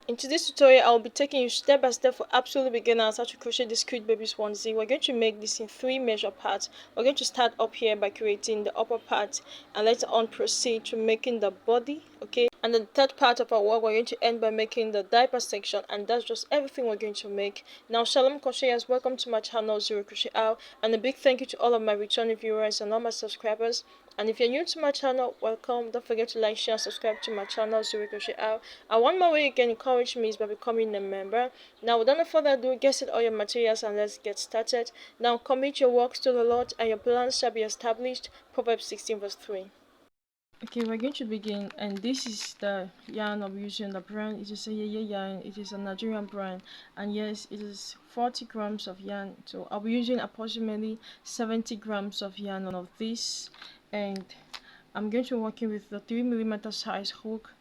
In today's tutorial, I will be taking you step by step for absolute beginners how to crochet this cute baby's onesie. We're going to make this in 3 measure parts. We're going to start up here by creating the upper part and later on proceed to making the body, okay? And the third part of our work, we're going to end by making the diaper section, and that's just everything we're going to make. Now, Shalom crocheters, welcome to my channel Zoe CrochetR, and a big thank you to all of my returning viewers and all my subscribers. And if you're new to my channel, welcome. Don't forget to like, share, and subscribe to my channel Zoe CrochetR. And one more way you can encourage me is by becoming a member. Now, without no further ado, get set all your materials and let's get started. Now, commit your works to the Lord, and your plans shall be established. Proverbs 16 verse 3. Okay, we're going to begin, and this is the yarn I'm using. The brand it is a yarn. It is a Nigerian brand, and yes, it is 40 grams of yarn. So I'll be using approximately 70 grams of yarn of this, and I'm going to be working with the 3mm size hook.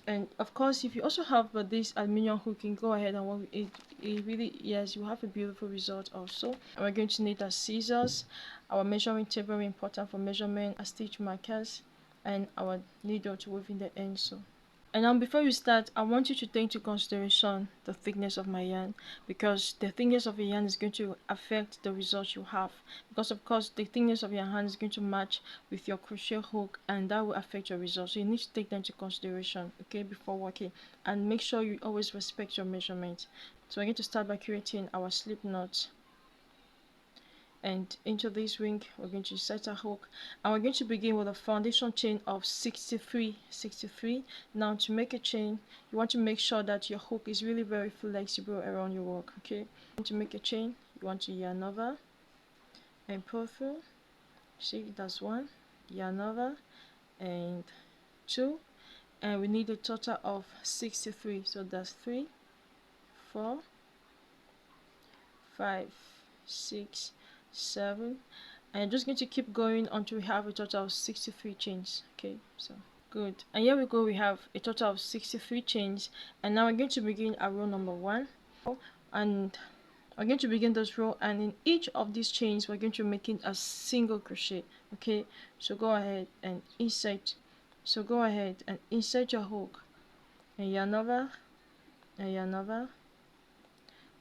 And of course, if you also have this aluminium hook, you can go ahead and work with it. It really, yes, you have a beautiful result also. And we're going to need our scissors, our measuring tape, very important for measurement, our stitch markers, and our needle to weave in the end. So, and now before you start, I want you to take into consideration the thickness of my yarn, because the thickness of your yarn is going to affect the results you have, because of course the thickness of your hand is going to match with your crochet hook, and that will affect your results. So you need to take that into consideration, okay, before working, and make sure you always respect your measurements. So we're going to start by creating our slip knot, and into this ring we're going to set a hook, and we're going to begin with a foundation chain of 63. Now, to make a chain, you want to make sure that your hook is really very flexible around your work, okay? To make a chain, you want to yarn over and pull through. See, that's 1, yarn over and 2, and we need a total of 63. So that's 3, 4, 5, 6, 7, and I'm just going to keep going until we have a total of 63 chains. Okay, so good, and here we go, we have a total of 63 chains, and now we're going to begin our row number 1, and we're going to begin this row, and in each of these chains we're going to be making a single crochet. Okay, so go ahead and insert your hook and yarn over and yarn over,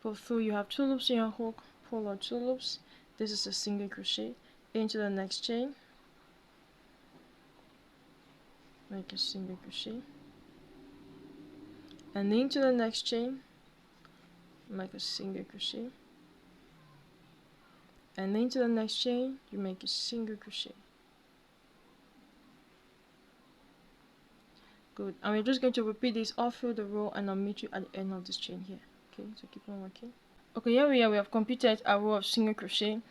pull through. You have 2 loops in your hook, pull out 2 loops. This is a single crochet. Into the next chain, make a single crochet, and into the next chain, make a single crochet, and into the next chain you make a single crochet. Good, and we're just going to repeat this all through the row, and I'll meet you at the end of this chain here. Okay, so keep on working. Okay, here we are, we have completed our row of single crochet,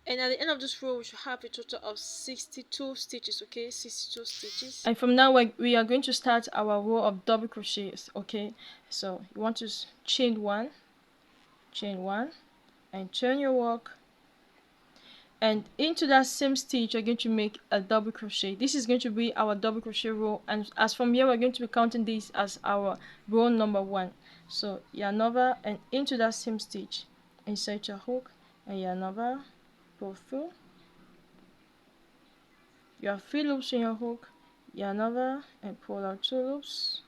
and at the end of this row we should have a total of 62 stitches. Okay, 62 stitches, and from now we are going to start our row of double crochets. Okay, so you want to chain 1, and turn your work, and into that same stitch you're going to make a double crochet. This is going to be our double crochet row, and as from here we're going to be counting this as our row number 1. So yarn over and into that same stitch, insert your hook and yarn over, pull through. You have 3 loops in your hook, yarn over and pull out 2 loops.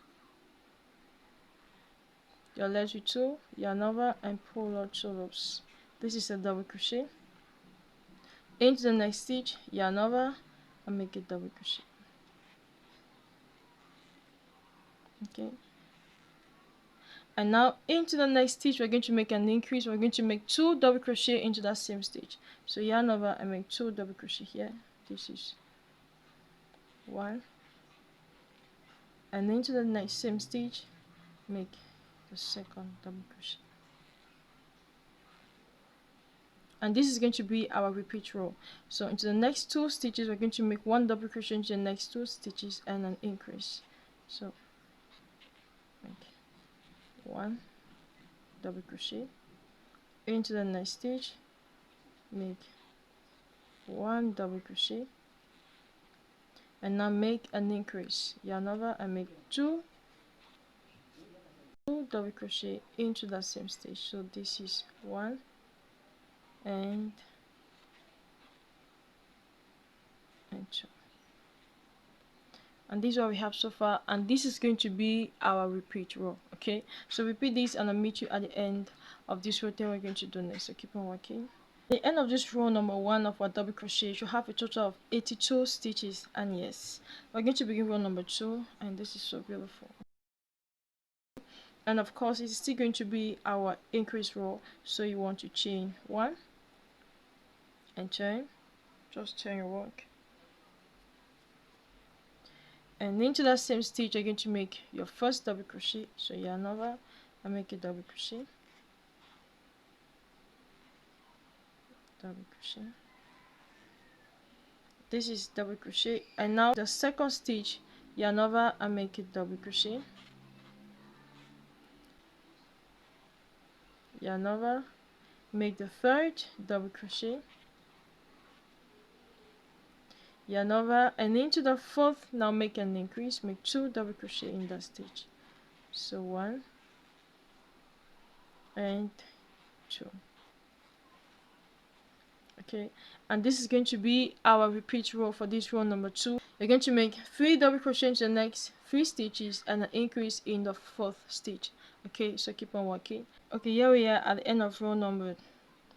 You're left with 2, yarn over and pull out 2 loops. This is a double crochet. Into the next stitch, yarn over and make a double crochet. Okay, and now into the next stitch we're going to make an increase. We're going to make 2 double crochet into that same stitch. So yarn over and make 2 double crochet here. This is 1, and into the next same stitch make the second double crochet, and this is going to be our repeat row. So into the next 2 stitches we're going to make 1 double crochet into the next 2 stitches and an increase. So make 1 double crochet into the next stitch, make 1 double crochet, and now make an increase, yarn over and make 2 double crochet into that same stitch. So this is 1 and 2, And this is what we have so far, and this is going to be our repeat row. Okay, so repeat this and I'll meet you at the end of this row. Then we're going to do next, so keep on working. At the end of this row number 1 of our double crochet, you should have a total of 82 stitches. And yes, we're going to begin row number 2, and this is so beautiful. And of course it's still going to be our increase row, so you want to chain 1 and turn, just turn your work, and into that same stitch you're going to make your first double crochet. So yarn over and make a double crochet, double crochet, this is double crochet, and now the second stitch, yarn over and make a double crochet, yarn over, make the third double crochet, yarn over, and into the fourth, now make an increase, make 2 double crochet in that stitch. So 1 and 2. Okay, and this is going to be our repeat row for this row number 2. You're going to make 3 double crochet into the next 3 stitches and an increase in the 4th stitch. Okay, so keep on working. Okay, here we are at the end of row number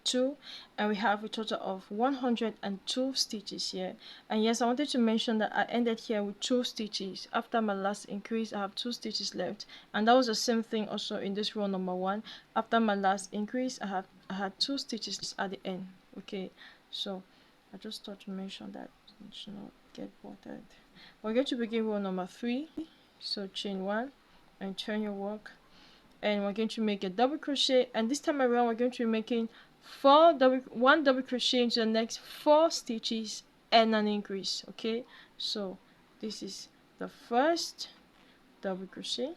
2, and we have a total of 102 stitches here. And yes, I wanted to mention that I ended here with 2 stitches. After my last increase, I have 2 stitches left, and that was the same thing also in this row number 1. After my last increase, I had 2 stitches at the end. Okay, so I just thought to mention that it should not get bothered. We're going to begin row number 3, so chain 1 and turn your work, and we're going to make a double crochet, and this time around we're going to be making 1 double crochet into the next 4 stitches and an increase. Okay, so this is the first double crochet,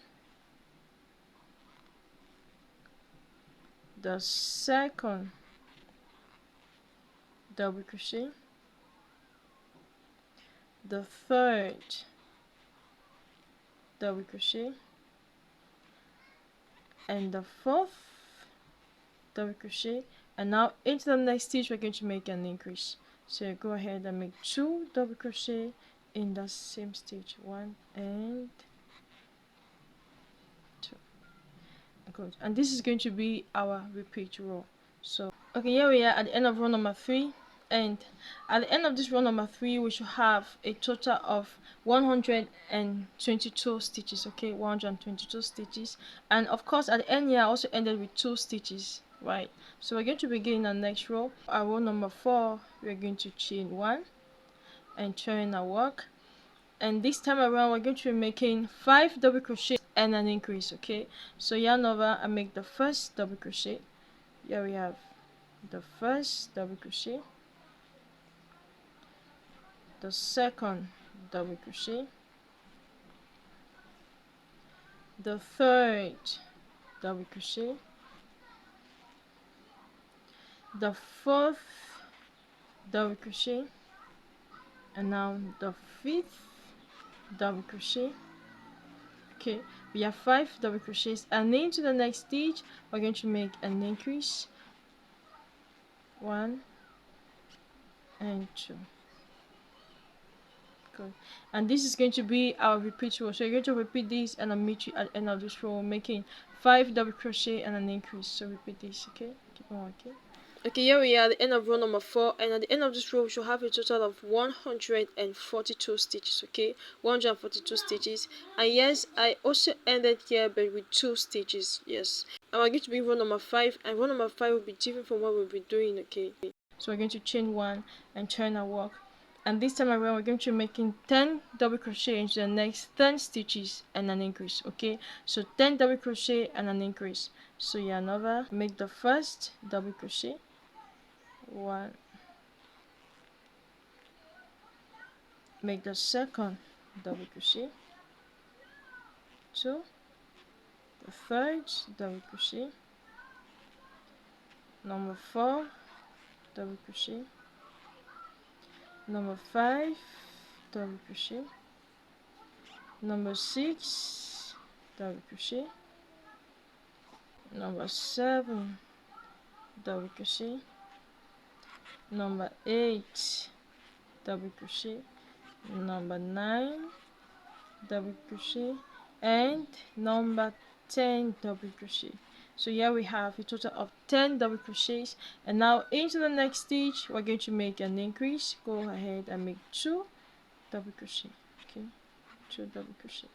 the second double crochet, the third double crochet, and the 4th double crochet, and now into the next stitch we're going to make an increase. So go ahead and make 2 double crochet in the same stitch, 1 and 2. Good, and this is going to be our repeat row. So okay, here we are at the end of row number 3, and at the end of this row number 3 we should have a total of 122 stitches. Okay, 122 stitches, and of course at the end here I also ended with 2 stitches, right? So we're going to begin our next row. Our row number 4, we're going to chain 1 and turn our work, and this time around we're going to be making 5 double crochet and an increase. Okay, so yarn over and make the first double crochet. Here we have the first double crochet, the second double crochet, the third double crochet, the 4th double crochet, and now the 5th double crochet. Okay, we have 5 double crochets, and into the next stitch we're going to make an increase, 1 and 2. Good, and this is going to be our repeat row. So you're going to repeat this, and I'll meet you at the end of this row making 5 double crochet and an increase. So repeat this. Okay, keep on working. Okay, here we are at the end of row number 4, and at the end of this row we should have a total of 142 stitches. Okay, 142 stitches, and yes, I also ended here but with 2 stitches. Yes, and we're going to be row number 5, and row number 5 will be different from what we'll be doing. Okay, so we're going to chain 1 and turn our work, and this time around we're going to be making 10 double crochet into the next 10 stitches and an increase. Okay, so 10 double crochet and an increase. So yarn over, make the first double crochet, 1, make the second double crochet, 2, the third double crochet, number 4 double crochet, number 5 double crochet, number 6 double crochet, number 7 double crochet, number 8 double crochet, number 9 double crochet, and number 10 double crochet. So here we have a total of 10 double crochets, and now into the next stitch we're going to make an increase. Go ahead and make 2 double crochet. Okay, 2 double crochet.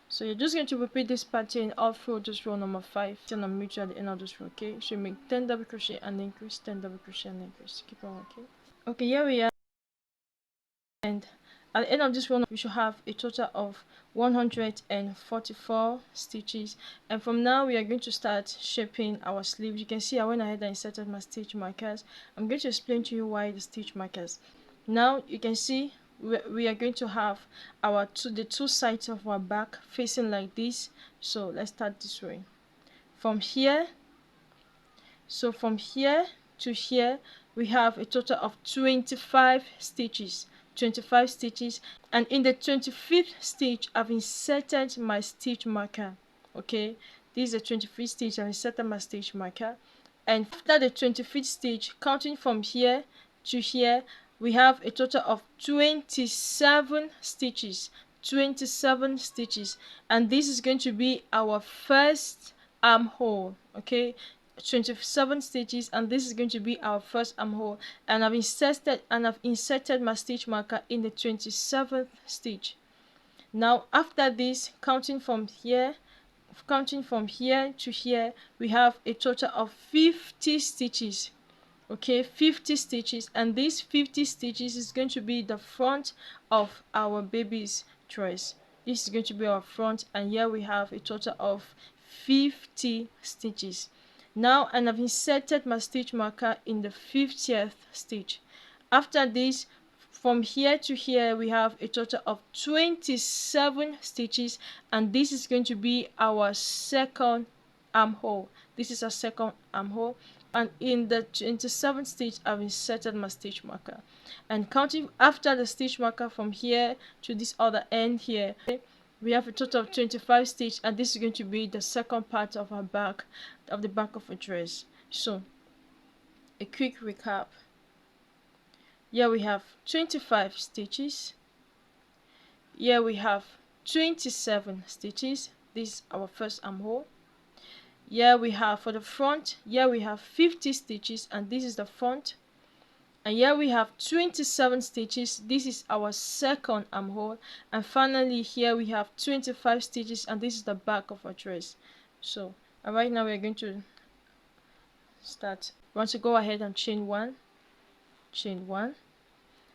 So you're just going to repeat this pattern all through this row number 5, and I'll meet you at the end of this row. Okay, so you make 10 double crochet and increase, 10 double crochet and increase. Keep on working. Okay, here we are, and at the end of this row we should have a total of 144 stitches, and from now we are going to start shaping our sleeve. You can see I went ahead and inserted my stitch markers. I'm going to explain to you why the stitch markers. Now you can see we are going to have the two sides of our back facing like this. So let's start this way. From here to here we have a total of 25 stitches. 25 stitches, and in the 25th stitch I've inserted my stitch marker. Okay, this is the 25th stitch. I've inserted my stitch marker, and after the 25th stitch, counting from here to here, we have a total of 27 stitches. 27 stitches, and this is going to be our first armhole. Okay, 27 stitches, and this is going to be our first armhole, and I've inserted my stitch marker in the 27th stitch. Now after this, counting from here to here, we have a total of 50 stitches. Okay, 50 stitches, and these 50 stitches is going to be the front of our baby's dress. This is going to be our front, and here we have a total of 50 stitches. Now, and I've inserted my stitch marker in the 50th stitch. After this, from here to here, we have a total of 27 stitches, and this is going to be our second armhole. This is our second armhole, and in the 27th stitch I've inserted my stitch marker, and counting after the stitch marker from here to this other end here, we have a total of 25 stitches, and this is going to be the second part of our back, of the back of a dress. So a quick recap. Here we have 25 stitches. Here we have 27 stitches. This is our first armhole. Here we have, for the front, here we have 50 stitches, and this is the front. And here we have 27 stitches. This is our second armhole. And finally here we have 25 stitches, and this is the back of our dress. So right now we're going to start. You want to go ahead and chain one,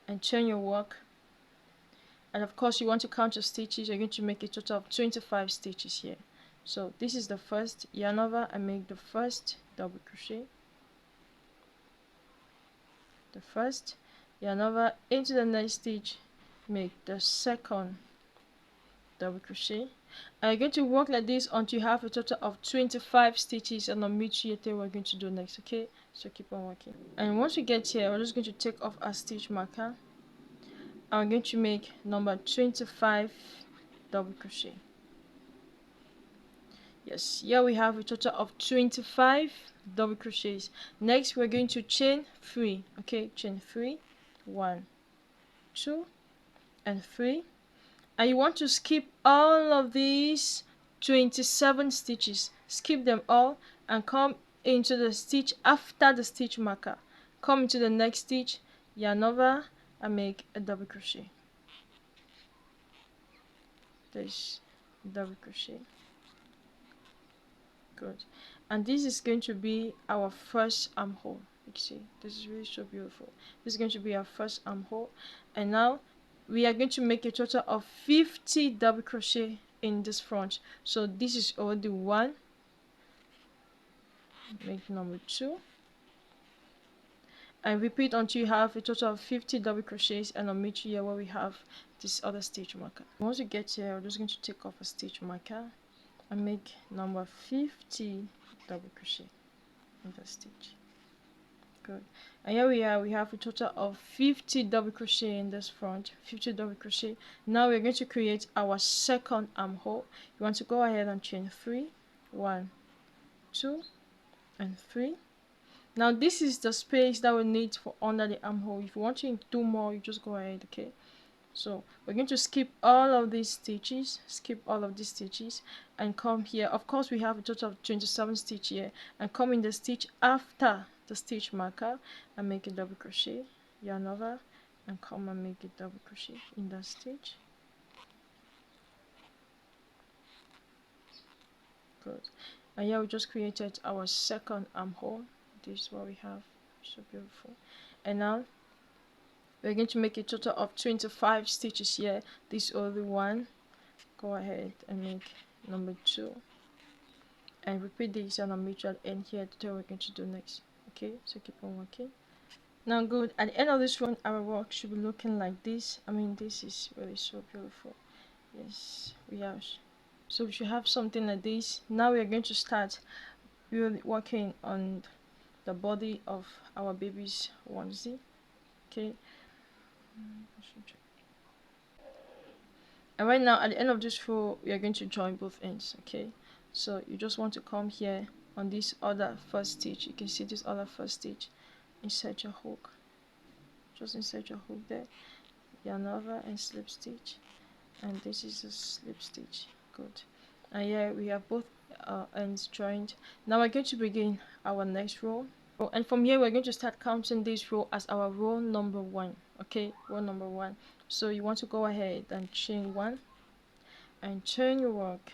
and turn your work. And of course you want to count your stitches. You're going to make a total of 25 stitches here. So this is the first, yarn over and make the first double crochet, the first, yarn over into the next stitch, make the second double crochet, and you're going to work like this until you have a total of 25 stitches, and I'll meet you at what we're going to do next. Okay, so keep on working, and once we get here we're just going to take off our stitch marker, and we're going to make number 25 double crochet. Yes, here we have a total of 25 double crochets. Next we're going to chain 3. Okay, chain 3, 1, 2 and 3, and you want to skip all of these 27 stitches. Skip them all and come into the stitch after the stitch marker. Come into the next stitch, yarn over and make a double crochet. There's double crochet. Good. And this is going to be our first armhole. You can see this is really so beautiful. This is going to be our first armhole, and now we are going to make a total of 50 double crochet in this front. So this is already 1, make number 2, and repeat until you have a total of 50 double crochets, and I'll meet you here where we have this other stitch marker. Once you get here, we're just going to take off a stitch marker and make number 50 double crochet in the stitch. Good. And here we are, we have a total of 50 double crochet in this front, 50 double crochet. Now we're going to create our second armhole. You want to go ahead and chain 3, 1, 2 and 3. Now this is the space that we need for under the armhole. If you want to do more, you just go ahead. Okay, So we're going to skip all of these stitches, and come here. Of course, we have a total of 27 stitch here, and come in the stitch after the stitch marker and make a double crochet, yarn over, and come and make a double crochet in that stitch. Good. And here we just created our second armhole. This is what we have. So beautiful. And now we're going to make a total of 25 stitches here. This only one. Go ahead and make number 2, and repeat this on a mutual end here to what we're going to do next. Okay, so keep on working. Now good, at the end of this one our work should be looking like this. I mean, this is really so beautiful. Yes, we have. So we should have something like this. Now we are going to start really working on the body of our baby's onesie. Okay, and right now at the end of this row we are going to join both ends. Okay, so you just want to come here on this other first stitch. You can see this other first stitch, insert your hook, just insert your hook there, yarn over and slip stitch, and this is a slip stitch. Good. And here we have both ends joined. Now we're going to begin our next row, and from here we're going to start counting this row as our row number 1. Okay, row number 1. So you want to go ahead and chain 1 and turn your work.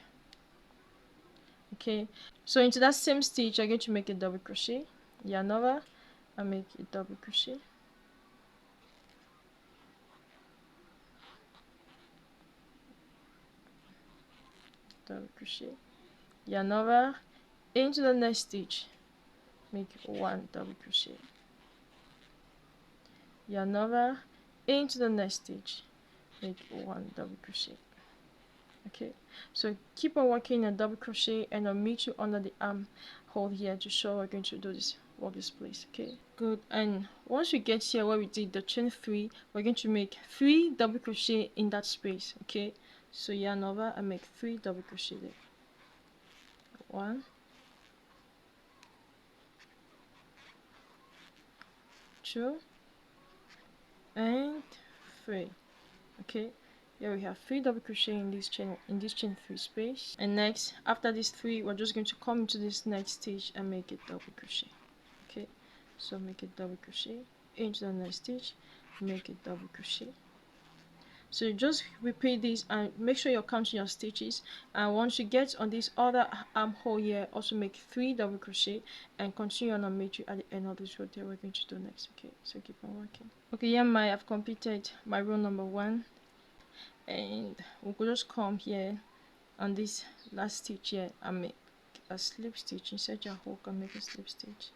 Okay, so into that same stitch you're going to make a double crochet, yarn over and make a double crochet, double crochet, yarn over, into the next stitch make 1 double crochet, yarn over, into the next stitch make 1 double crochet. Okay, so keep on working a double crochet, and I'll meet you under the armhole here to show we're going to do this work this place. Okay, good. And once we get here where we did the chain 3, we're going to make 3 double crochet in that space. Okay, so yarn over and make 3 double crochet there. 1, 2, and 3. Okay, here we have 3 double crochet in this chain 3 space. And next, after these 3, we're just going to come into this next stitch and make a double crochet. Okay, so make a double crochet into the next stitch, make a double crochet. So you just repeat this and make sure you're counting your stitches, and once you get on this other armhole here, also make 3 double crochet and continue on and meet you at the end of this row that we're going to do next. Okay, so keep on working. Okay, here I've completed my row number 1, and we could just come here on this last stitch here and make a slip stitch, insert your hook and make a slip stitch.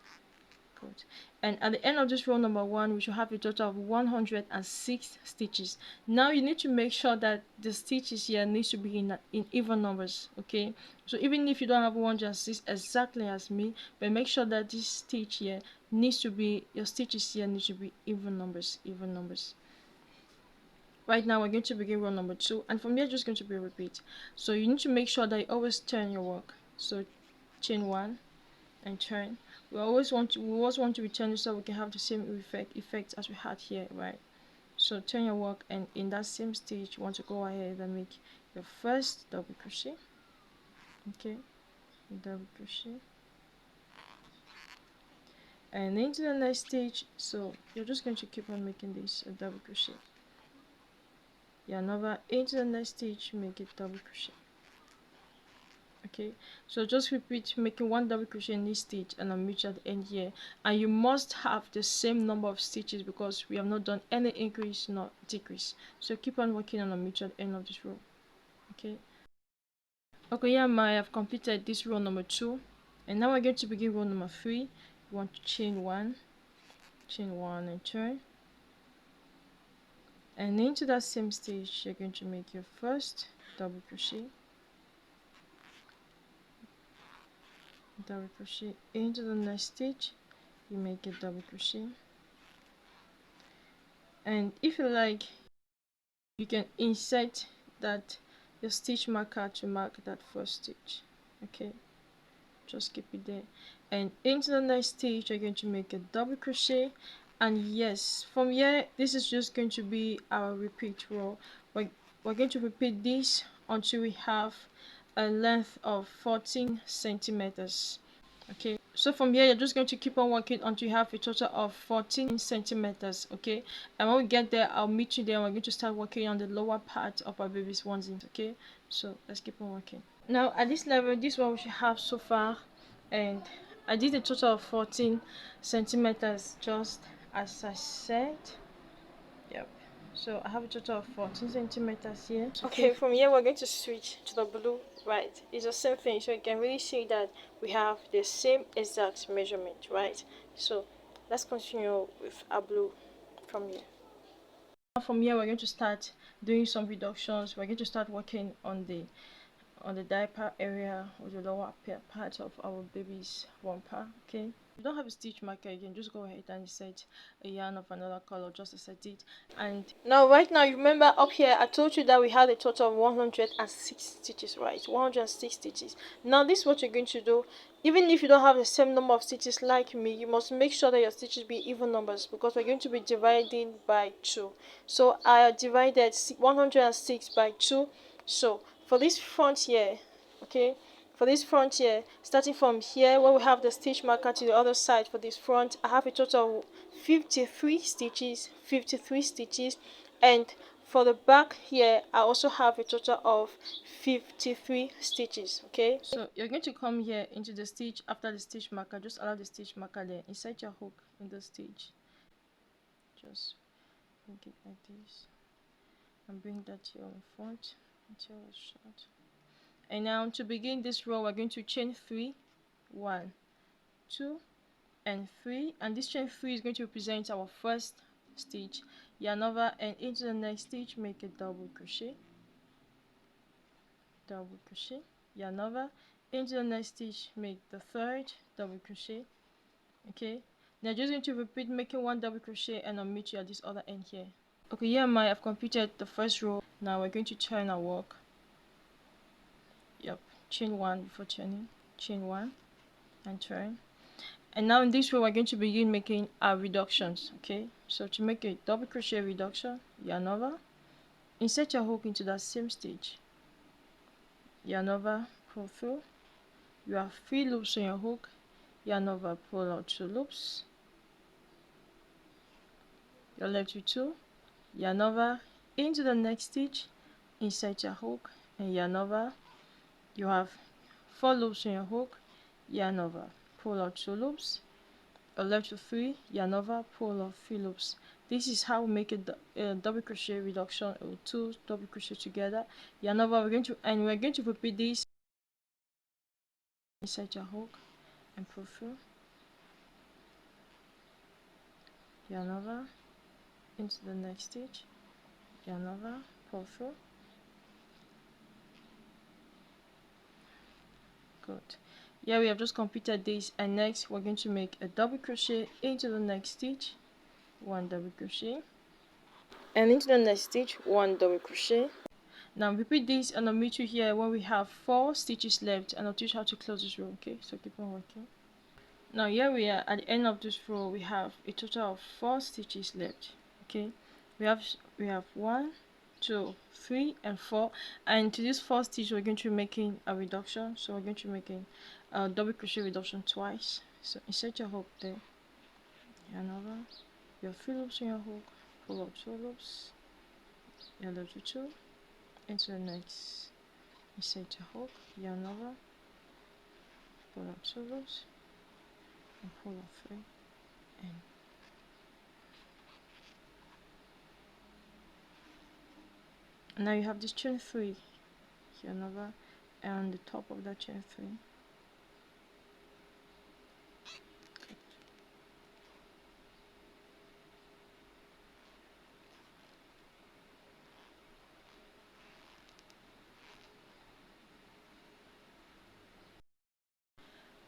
Good. And at the end of this row number 1 we should have a total of 106 stitches. Now you need to make sure that the stitches here needs to be in even numbers. Okay, so even if you don't have 106 exactly as me, but make sure that this stitch here needs to be, your stitches here need to be even numbers. Right now we're going to begin row number 2, and from here just going to be a repeat. So you need to make sure that you always turn your work. So chain 1 and turn. We always want to return it so we can have the same effect as we had here, right? So turn your work, and in that same stitch you want to go ahead and make your first double crochet. Okay, double crochet, and into the next stitch. So you're just going to keep on making this a double crochet, yarn over, into the next stitch, make it double crochet. Okay, so just repeat making 1 double crochet in this stitch, and I'll meet you at the end here. And you must have the same number of stitches because we have not done any increase nor decrease. So keep on working, and I'll meet you at the end of this row. Okay, here I have completed this row number 2, and now we're going to begin row number 3. You want to chain 1 and turn, and into that same stitch you're going to make your first double crochet, double crochet, into the next stitch you make a double crochet, and if you like you can insert that your stitch marker to mark that first stitch. Okay, just keep it there, and into the next stitch you're going to make a double crochet, And yes, from here, this is just going to be our repeat row. We're going to repeat this until we have a length of 14 centimeters. Okay, so from here you're just going to keep on working until you have a total of 14 centimeters. Okay, and when we get there, I'll meet you there and we're going to start working on the lower part of our baby's onesie. Okay, so let's keep on working. Now at this level, this is what we should have so far, and I did a total of 14 centimeters just as I said. Yep, so I have a total of 14 centimeters here. Okay, from here we're going to switch to the blue. Right, it's the same thing, so you can really see that we have the same exact measurement, right? So let's continue with our blue from here. From here we're going to start doing some reductions. We're going to start working on the diaper area or the lower part of our baby's romper. Okay, if you don't have a stitch marker, you can just go ahead and insert a yarn of another color just as I did. And now right now, you remember up here I told you that we had a total of 106 stitches, right? 106 stitches. Now this is what you're going to do. Even if you don't have the same number of stitches like me, you must make sure that your stitches be even numbers, because we're going to be dividing by 2. So I divided 106 by 2. So for this front here, okay, for this front here, starting from here where we have the stitch marker to the other side, for this front I have a total of 53 stitches, and for the back here I also have a total of 53 stitches. Okay, so you're going to come here into the stitch after the stitch marker. Just allow the stitch marker there, insert your hook in the stitch, just make it like this and bring that here in front until it's short. And now to begin this row, we're going to chain 3, 1, 2, and 3, and this chain 3 is going to represent our first stitch. Yarn over and into the next stitch, make a double crochet, yarn over, into the next stitch, make the third double crochet. Okay, now just going to repeat making 1 double crochet, and I'll meet you at this other end here. Okay, here I've completed the first row. Now we're going to turn our work. Yep, chain 1 before turning, chain 1 and turn. And now in this row we're going to begin making our reductions. Okay, so to make a double crochet reduction, yarn over, insert your hook into that same stitch, yarn over, pull through. You have 3 loops on your hook, yarn over, pull out 2 loops, you're left with 2, yarn over, into the next stitch, insert your hook and yarn over. You have 4 loops on your hook, yarn over, pull out 2 loops, you're left with 3, yarn over, pull out 3 loops. This is how we make a double crochet reduction, or 2 double crochet together, yarn over. We're going to repeat this. Insert your hook and pull through, yarn over, into the next stitch, yarn over, pull through. Good. Yeah, we have just completed this, and next we're going to make a double crochet into the next stitch, 1 double crochet, and into the next stitch, 1 double crochet. Now repeat this, and I'll meet you here when we have 4 stitches left, and I'll teach you how to close this row. Okay, so keep on working. Now here we are at the end of this row. We have a total of 4 stitches left. Okay, we have 1, 2, 3, and 4, and to this 4 stitch we're going to be making a reduction. So we're going to be making a double crochet reduction twice. So insert your hook there, yarn over, you have 3 loops in your hook, pull up 2 loops, yarn over 2, into the next, insert your hook, yarn over, pull up 2 loops, and pull up 3, and now you have this chain 3, yarn over, and on the top of that chain 3.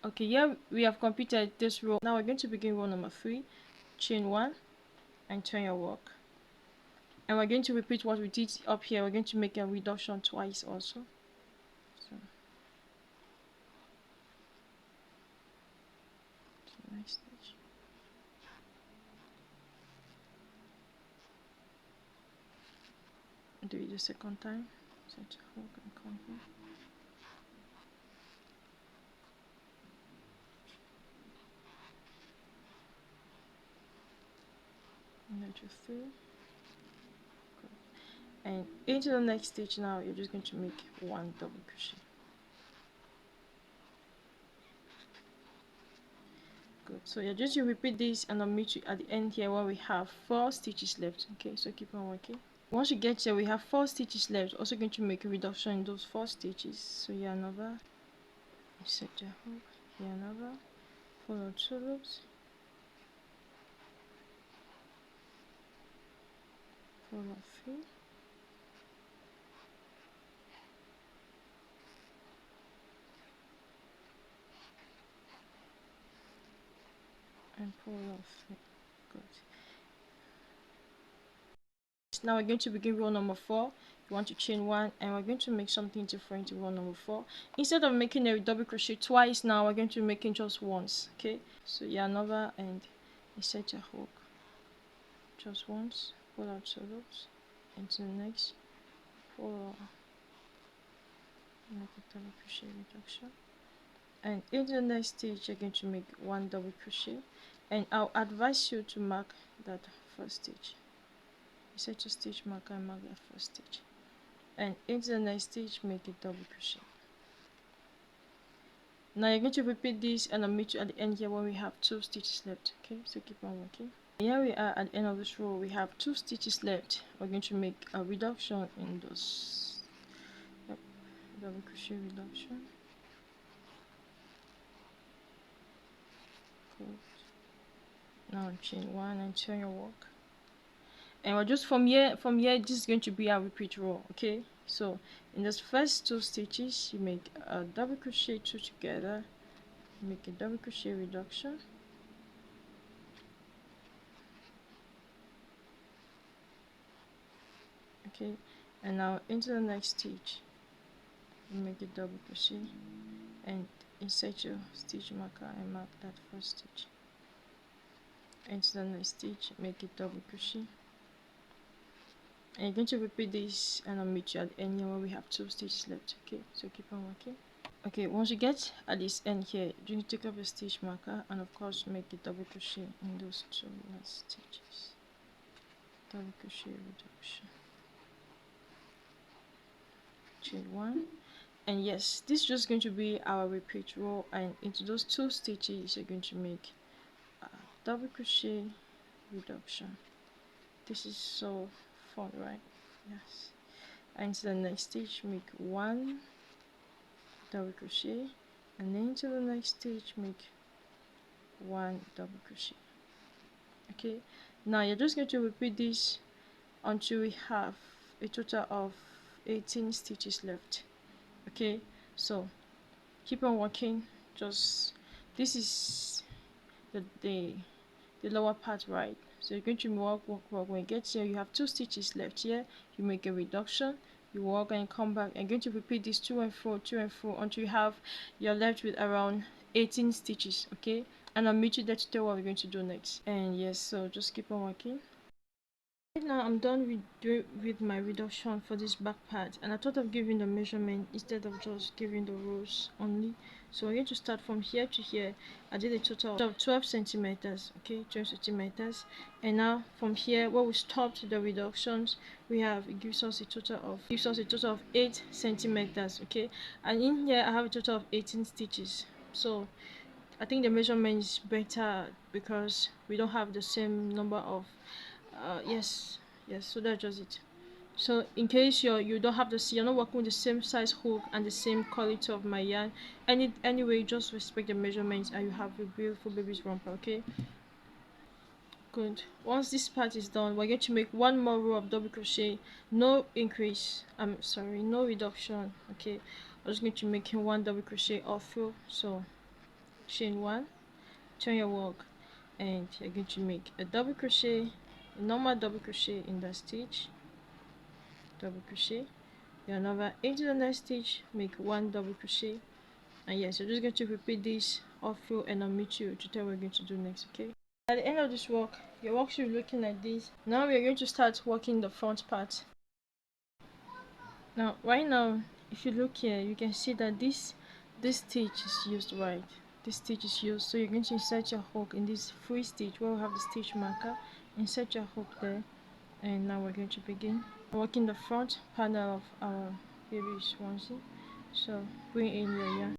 Okay, yeah, we have completed this row. Now we're going to begin row number 3, chain 1 and turn your work, and we're going to repeat what we did up here. We're going to make a reduction twice also. So next stitch, do it the second time. Set your hook and come here. And then just 3. And into the next stitch now, you're just going to make 1 double crochet. Good. So you're just to repeat this, and I'll meet you at the end here where we have 4 stitches left. Okay, so keep on working. Once you get here, we have 4 stitches left. Also going to make a reduction in those 4 stitches. So here another, set your hook, here another, follow 2 loops, follow 3, and follow 3. Good. Now we're going to begin row number 4. You want to chain 1, and we're going to make something different in row number 4. Instead of making a double crochet twice, now we're going to make it just once. Okay, so yeah, another, and you set your hook just once, pull out 2 loops into the next, follow, make a double crochet reduction, and in the next stitch you're going to make 1 double crochet, and I'll advise you to mark that first stitch. You set your stitch marker and mark that first stitch, and into the next stitch make a double crochet. Now you're going to repeat this, and I'll meet you at the end here when we have 2 stitches left. Okay, so keep on working. Here we are at the end of this row. We have 2 stitches left. We're going to make a reduction in those. Yep, double crochet reduction. Good. Now chain 1 and turn your work. And we're just from here, this is going to be our repeat row. Okay, so in this first 2 stitches you make a double crochet 2 together, make a double crochet reduction, okay, and now into the next stitch you make a double crochet, and insert your stitch marker and mark that first stitch. Into the next stitch make a double crochet, and you're going to repeat this, and I'll meet you at the end here where we have 2 stitches left. Okay, so keep on working. Okay, once you get at this end here, you need to take up a stitch marker and of course make a double crochet in those 2 last stitches. Double crochet reduction, chain 1, and yes, this is just going to be our repeat row, and into those 2 stitches you're going to make a double crochet reduction. This is so fun, right? Yes. And into the next stitch make 1 double crochet, and then into the next stitch make 1 double crochet. Okay, now you're just going to repeat this until we have a total of 18 stitches left. Okay, so keep on working. Just this is the lower part, right? So you're going to work. When you get here, you have 2 stitches left here. You make a reduction, you work and come back, and going to repeat this to and fro until you're left with around 18 stitches. Okay, and I'll meet you there to tell what we're going to do next. And yes, so just keep on working. Right now I'm done with my reduction for this back part, and I thought of giving the measurement instead of just giving the rows only. So we're going to start from here to here. I did a total of 12 centimeters. Okay, 12 centimeters, and now from here where we stopped the reductions, it gives us a total of 8 centimeters. Okay, and in here I have a total of 18 stitches. So I think the measurement is better because we don't have the same number of yes, so that's just it. So in case you don't have you're not working with the same size hook and the same quality of my yarn, anyway, just respect the measurements and you have a beautiful baby's romper. Okay, good. Once this part is done, we're going to make 1 more row of double crochet, no increase, no reduction. Okay, I'm just going to make 1 double crochet all through. So chain 1, turn your work, and you're going to make a double crochet, a normal double crochet in that stitch, double crochet, then another into the next stitch, make 1 double crochet, and yes, you're just going to repeat this all through, and I'll meet you to tell what we're going to do next. Okay, at the end of this work, your work should be looking like this. Now we're going to start working the front part. Now right now, if you look here, you can see that this stitch is used, right? This stitch is used, so you're going to insert your hook in this free stitch where we have the stitch marker. Insert your hook there, and now we're going to begin working the front panel of our baby's onesie. So bring in your yarn.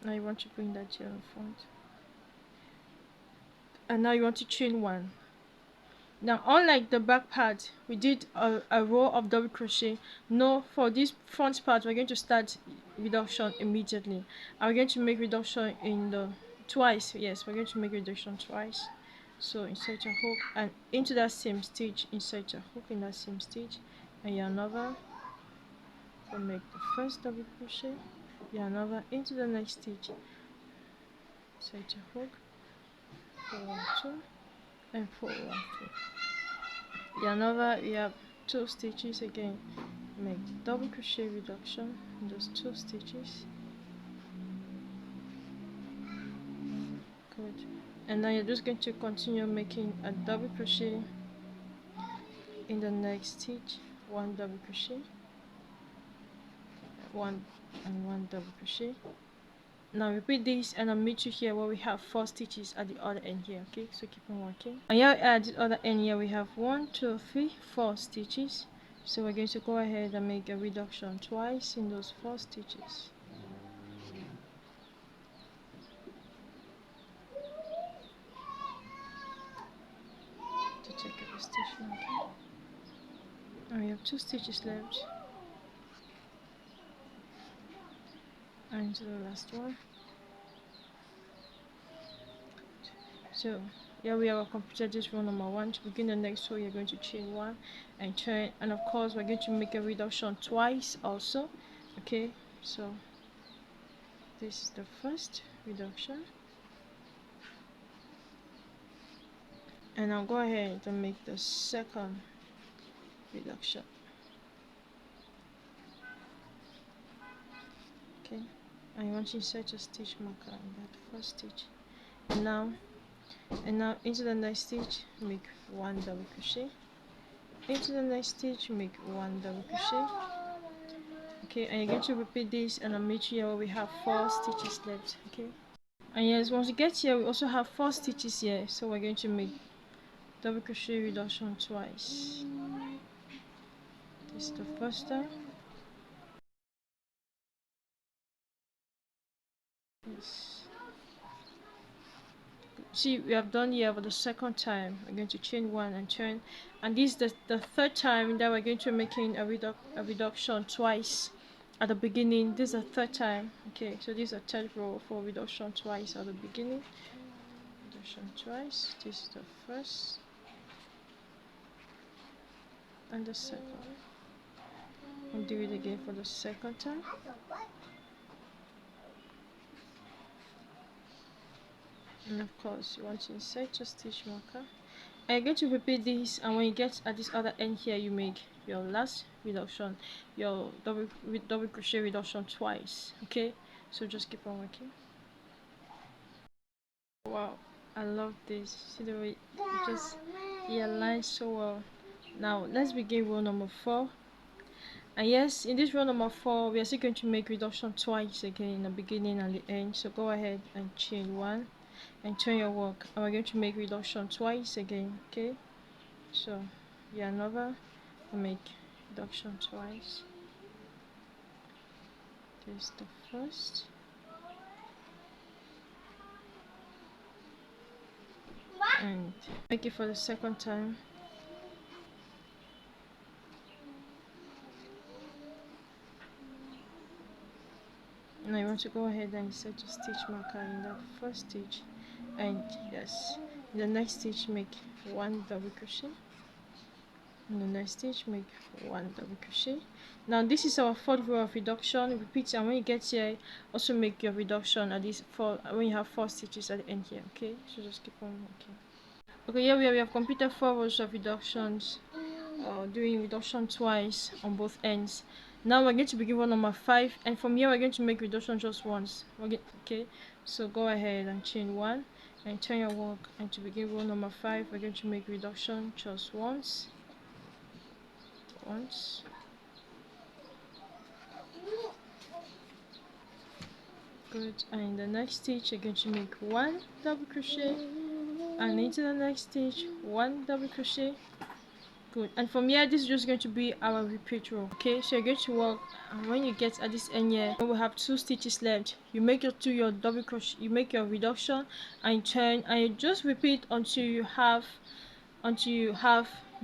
Now you want to bring that to the front, and now you want to chain one. Now unlike the back part, we did a row of double crochet. No, for this front part we're going to start reduction immediately, and we're going to make reduction in the twice. Yes, we're going to make reduction twice. So insert your hook, and into that same stitch insert your hook in that same stitch, and yarn over. So make the first double crochet, yarn over into the next stitch, insert your hook, pull 1, 2, and pull 1, 2. Yarn over, we have 2 stitches again. Make double crochet reduction in those 2 stitches. Good. And now you're just going to continue making a double crochet in the next stitch. 1 double crochet, 1 and 1 double crochet. Now repeat this, and I'll meet you here where we have 4 stitches at the other end here. Okay, so keep on working. And here at the other end here we have 1, 2, 3, 4 stitches. So we're going to go ahead and make a reduction twice in those 4 stitches. To take a stitch marker. And we have 2 stitches left. And to the last one. So here we have completed this row number 1. To begin the next row, you're going to chain 1 and turn, and of course we're going to make a reduction twice also. Okay, so this is the first reduction, and I'll go ahead and make the second reduction. Okay, and you want to insert a stitch marker in that first stitch, and now into the next stitch make 1 double crochet, into the next stitch make 1 double crochet. Okay, and you're going to repeat this, and I'll meet you here where we have 4 stitches left. Okay, and yes, once you get here we also have 4 stitches here, so we're going to make double crochet reduction twice. This is the first time. Yes. See, we have done here for the second time. We're going to chain 1 and turn, and this is the third time that we're going to making a reduction twice at the beginning. This is the third time. Okay, so this is a third row for reduction twice at the beginning. Reduction twice. This is the first and the second. And do it again for the second time. And of course you want to insert your stitch marker, and you're going to repeat this, and when you get at this other end here you make your last reduction, your double crochet reduction twice. Okay, so just keep on working. Wow, I love this. See the way it just aligns so well. Now let's begin row number 4. And yes, in this row number 4 we are still going to make reduction twice again in the beginning and the end. So go ahead and chain 1 and turn your work, and we're going to make reduction twice again. Okay, so yarn over and make reduction twice. This is the first, and make it for the second time. Now you want to go ahead and insert your stitch marker in that first stitch, and yes, in the next stitch make 1 double crochet, in the next stitch make 1 double crochet. Now this is our 4th row of reduction. Repeat, and when you get here also make your reduction at least 4 when you have 4 stitches at the end here. Okay, so just keep on working. Okay, here we have completed 4 rows of reductions, doing reduction twice on both ends. Now we're going to begin row number 5, and from here we're going to make reduction just once. Okay, so go ahead and chain 1 and turn your work, and to begin row number 5 we're going to make reduction just once, Good. And in the next stitch, you're going to make 1 double crochet, and into the next stitch 1 double crochet. Good. And from here, this is just going to be our repeat row. Okay, so you're going to work, and when you get at this end here, we have 2 stitches left. You make your double crochet, you make your reduction, and you turn, and you just repeat until you have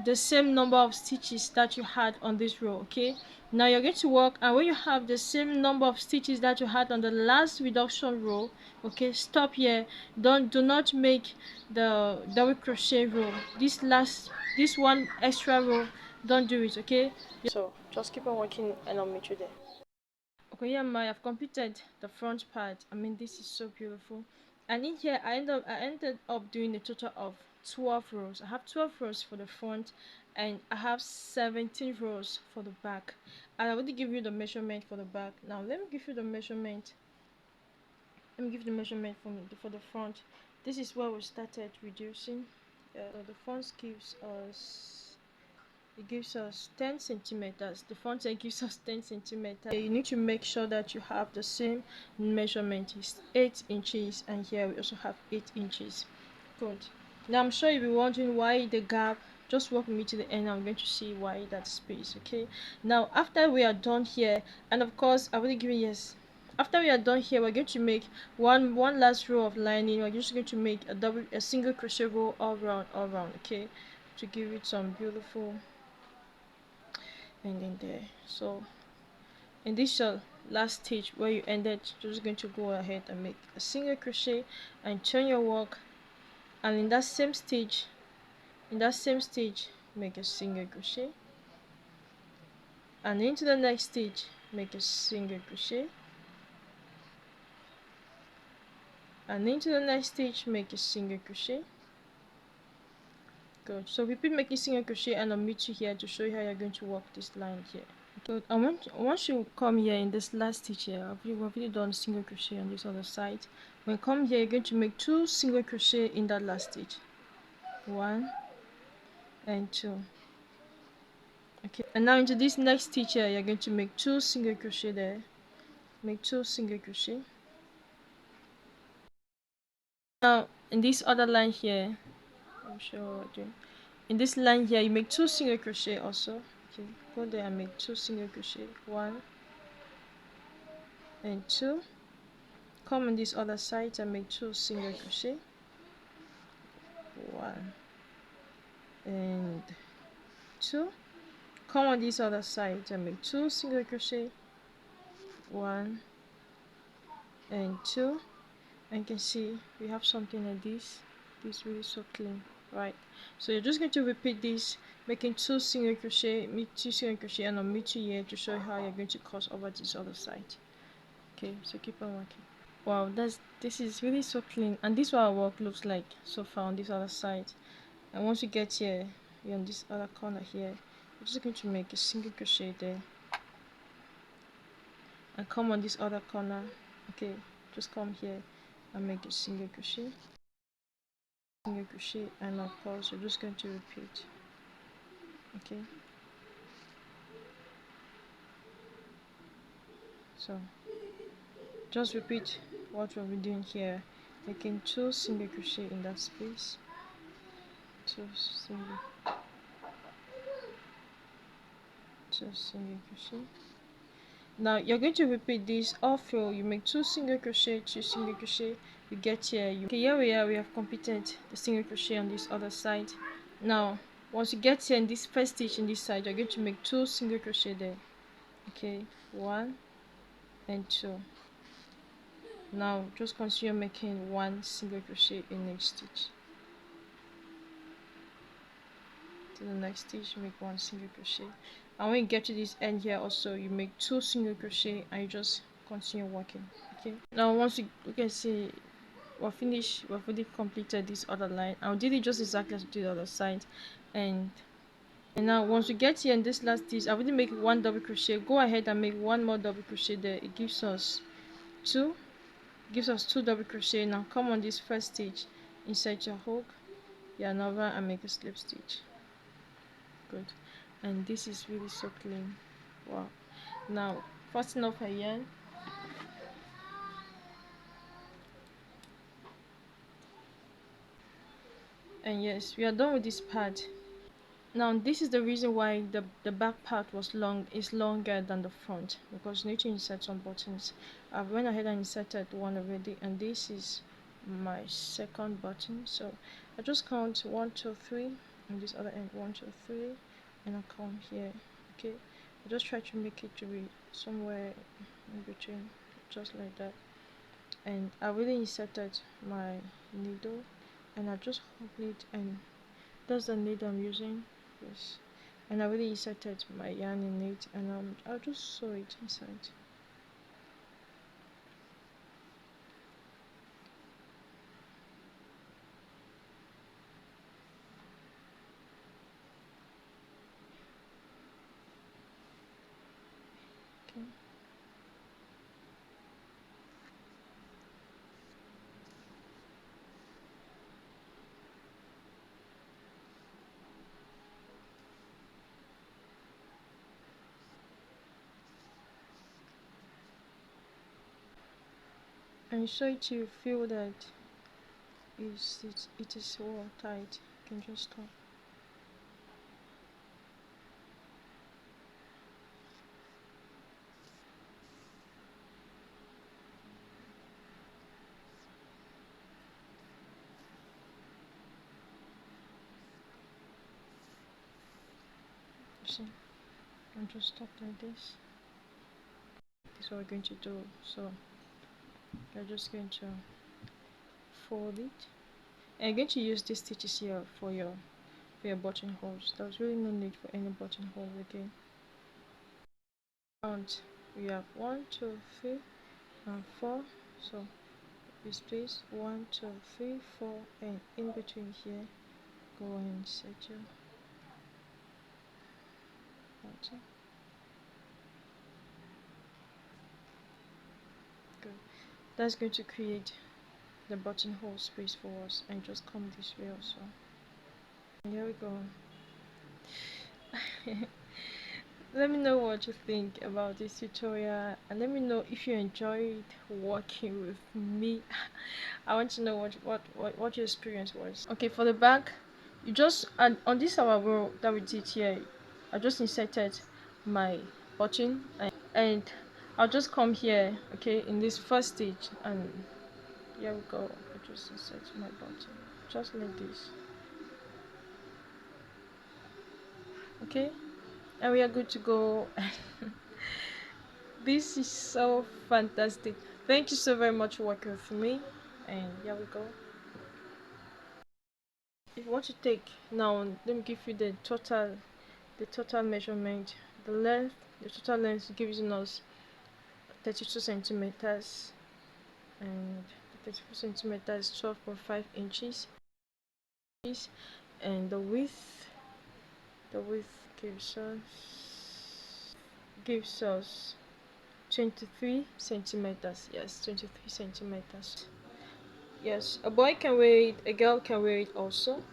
the same number of stitches that you had on this row. Okay, now you're going to work, and when you have the same number of stitches that you had on the last reduction row, okay, stop here. Do not make the double crochet row, this one extra row, don't do it. Okay, so just keep on working and I'll meet you there. Okay, yeah, I've completed the front part. I mean, this is so beautiful. And in here, I ended up doing a total of 12 rows. I have 12 rows for the front, and I have 17 rows for the back. I already give you the measurement for the back. Now let me give you the measurement. Let me give you the measurement for the front. This is where we started reducing. So the front gives us 10 centimeters. The front end gives us 10 centimeters. You need to make sure that you have the same measurement. It's 8 inches, and here we also have 8 inches. Good. Now I'm sure you'll be wondering why the gap. Just walk with me to the end. I'm going to see why that space. Okay, now after we are done here, and of course I will give you yes, after we are done here, we're going to make one last row of lining. We're just going to make a single crochet row all round, okay, to give it some beautiful ending there. So in this last stitch where you ended, you're just going to go ahead and make a single crochet and turn your work, and in that same stitch make a single crochet, and into the next stitch make a single crochet, and into the next stitch make a single crochet. Good. So repeat making single crochet, and I'll meet you here to show you how you're going to work this line here. Good. And once you come here in this last stitch here, we've already done single crochet on this other side. When you come here, you're going to make 2 single crochet in that last stitch, 1 and 2. Okay, and now into this next stitch here, you're going to make 2 single crochet there, make 2 single crochet. Now in this other line here, I'm sure what we're doing. In this line here, you make 2 single crochet also. Okay, go there and make 2 single crochet, 1 and 2. Come on this other side and make 2 single crochet, 1 and 2. Come on this other side and make 2 single crochet, 1 and 2. And you can see we have something like this. This really so clean, right? So you're just going to repeat this, making 2 single crochet, make 2 single crochet, and I'll meet you here to show you how you're going to cross over this other side. Okay, so keep on working. Wow, this is really so clean, and this is what our work looks like so far on this other side. And once you get here, you're on this other corner here, you're just going to make a single crochet there, and come on this other corner. Okay, just come here and make a single crochet, and of course you're just going to repeat. Okay, so just repeat what we'll be doing here, making 2 single crochet in that space, 2 single crochet. Now you're going to repeat this all through. You make 2 single crochet, 2 single crochet. You get here. Okay, here we are. We have completed the single crochet on this other side. Now once you get here in this first stitch in this side, you're going to make 2 single crochet there. Okay, 1 and 2. Now just continue making 1 single crochet in each stitch. To the next stitch, make 1 single crochet, and when you get to this end here also, you make 2 single crochet, and you just continue working. Okay, now once you can see we've already completed this other line. I did it just exactly as we did the other side, and now once you get here in this last stitch, I already make 1 double crochet. Go ahead and make 1 more double crochet there. It gives us 2 double crochet. Now come on this first stitch, insert your hook, yarn over, and make a slip stitch. Good. And this is really so clean. Wow. Now fasten off her yarn, And yes, we are done with this part. Now this is the reason why the back part is longer than the front, because you need to insert some buttons. I've went ahead and inserted one already, and this is my second button. So I just count 1 2 3 on this other end, 1 2 3, and I come here. Okay, I just try to make it to be somewhere in between, just like that. And I really inserted my needle, and I just hold it, and that's the needle I'm using. Yes, and I already inserted my yarn in it, and I'll just sew it inside. Okay. And so to feel that it is well tight, you can just stop. You see, and just stop like this. This is what we're going to do. So you're just going to fold it, and you're going to use these stitches here for your buttonholes. There's really no need for any buttonhole again. And we have 1 2 3 and 4. So this place 1 2 3 4, and in between here go and set your button. Good. That's going to create the buttonhole space for us, and just come this way also. And here we go. Let me know what you think about this tutorial, and let me know if you enjoyed working with me. I want to know what your experience was. Okay, for the back, you just, and on this our row that we did here, I just inserted my button, and I'll just come here, okay, in this first stitch, and here we go. I just insert my button just like this. Okay, and we are good to go. This is so fantastic. Thank you so very much for working with me, and here we go. If you want to take now, let me give you the total measurement. The total length gives us 32 centimeters, and 34 centimeters 12.5 inches, and the width gives us 23 centimeters. Yes, 23 centimeters. Yes, a boy can wear it, a girl can wear it also.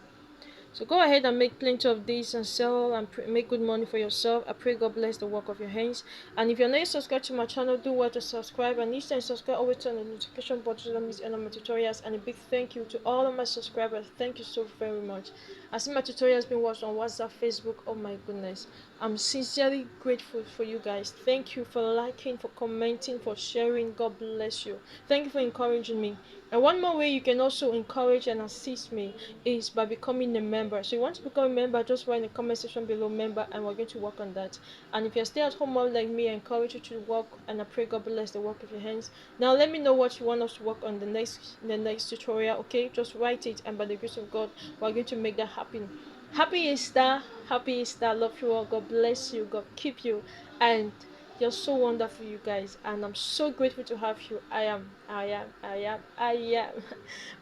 So go ahead and make plenty of these and sell and make good money for yourself. I pray God bless the work of your hands. And if you're not subscribed to my channel, do well to subscribe. And each time subscribe, always turn on the notification button so don't miss any of my tutorials. And a big thank you to all of my subscribers. Thank you so very much. I see my tutorials being watched on WhatsApp, Facebook. Oh my goodness. I'm sincerely grateful for you guys. Thank you for liking, for commenting, for sharing. God bless you. Thank you for encouraging me. And one more way you can also encourage and assist me is by becoming a member. So you want to become a member, just write in the comment section below member, and we're going to work on that. And if you're still at home mom like me, I encourage you to work, and I pray God bless the work of your hands. Now let me know what you want us to work on the next tutorial. Okay, just write it, and by the grace of God, we're going to make that happen. Happy Easter, happy Easter. Love you all. God bless you. God keep you. And you're so wonderful, you guys, and I'm so grateful to have you. I am. I'll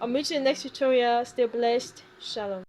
meet you in the next tutorial. Stay blessed. Shalom.